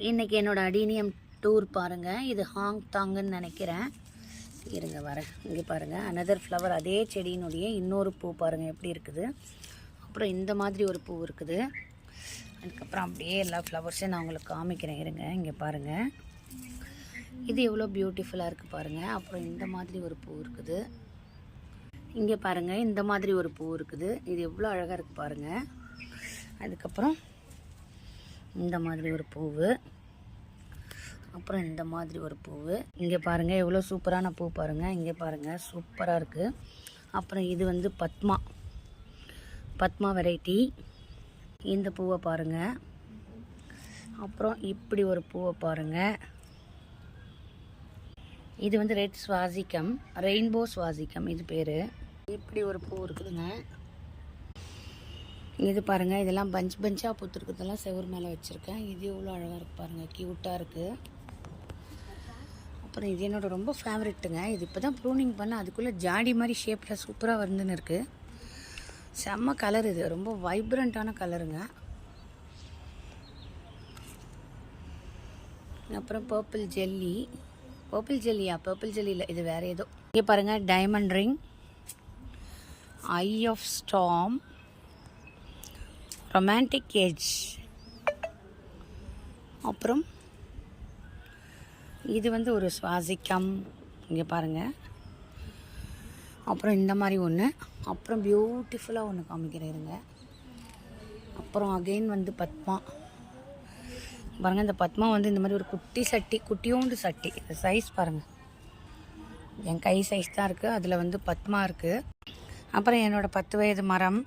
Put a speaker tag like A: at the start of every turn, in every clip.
A: இன்றைக்கி என்னோடய adenium tour பாருங்கள். இது ஹாங் தாங்குன்னு நினைக்கிறேன். இருங்க வரேன். இங்கே பாருங்கள், அனதர் ஃப்ளவர். அதே செடியினுடைய இன்னொரு பூ பாருங்கள் எப்படி இருக்குது. அப்புறம் இந்த மாதிரி ஒரு பூ இருக்குது. அதுக்கப்புறம் அப்படியே எல்லா ஃப்ளவர்ஸையும் நான் உங்களுக்கு காமிக்கிறேன். இருங்க, இங்கே பாருங்கள், இது எவ்வளோ பியூட்டிஃபுல்லாக இருக்குது பாருங்கள். அப்புறம் இந்த மாதிரி ஒரு பூ இருக்குது. இங்கே பாருங்கள், இந்த மாதிரி ஒரு பூ இருக்குது. இது எவ்வளோ அழகாக இருக்குது பாருங்கள். அதுக்கப்புறம் இந்த மாதிரி ஒரு பூவு, அப்புறம் இந்த மாதிரி ஒரு பூவு. இங்கே பாருங்கள் எவ்வளோ சூப்பரான பூ பாருங்கள். இங்கே பாருங்கள், சூப்பராக இருக்குது. அப்புறம் இது வந்து பத்மா வெரைட்டி. இந்த பூவை பாருங்கள். அப்புறம் இப்படி ஒரு பூவை பாருங்கள். இது வந்து ரெட் ஸ்வாசிகம், ரெயின்போ ஸ்வாசிகம் இது பேர். இப்படி ஒரு பூ இருக்குதுங்க. இது பாருங்கள், இதெல்லாம் பஞ்சாக பூத்துருக்குறதெல்லாம் செவுரு மேலே வச்சுருக்கேன். இது எவ்வளோ அழகாக இருக்குது பாருங்கள், க்யூட்டாக இருக்குது. அப்புறம் இது என்னோட ரொம்ப ஃபேவரெட்டுங்க. இது இப்போ தான் ப்ரூனிங் பண்ண, அதுக்குள்ளே ஜாடி மாதிரி ஷேப்பில் சூப்பராக வந்துன்னு இருக்குது. செம்ம கலர், இது ரொம்ப வைப்ரண்ட்டான கலருங்க. அப்புறம் பர்பிள் ஜெல்லியா, பர்பிள் ஜெல்லி இல்லை, இது வேறு ஏதோ. இங்கே பாருங்கள், diamond ring, eye of storm, romantic edge. அப்புறம் இது வந்து ஒரு ஸ்வாசிக்கம். இங்கே பாருங்கள். அப்புறம் இந்த மாதிரி ஒன்று. அப்புறம் பியூட்டிஃபுல்லாக ஒன்று காமிக்கிறேருங்க. அப்புறம் அகெயின் வந்து பத்மா பாருங்கள். இந்த பத்மா வந்து இந்த மாதிரி ஒரு குட்டியோண்டு சட்டி. இந்த சைஸ் பாருங்கள், என் கை சைஸ் தான் இருக்குது. அதில் வந்து பத்மா இருக்குது. அப்புறம் என்னோடய 10 வயது மரம்.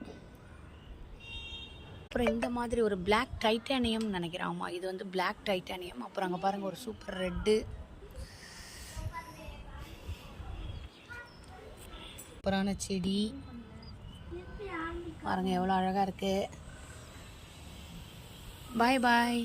A: அப்புறம் இந்த மாதிரி ஒரு பிளாக் டைட்டானியம் நினைக்கிறேன். ஆமாம், இது வந்து பிளாக் டைட்டானியம். அப்புறம் அங்கே பாருங்கள், ஒரு சூப்பர் ரெட்டு. சூப்பரான செடி பாருங்கள், எவ்வளோ அழகாக இருக்குது. பாய்.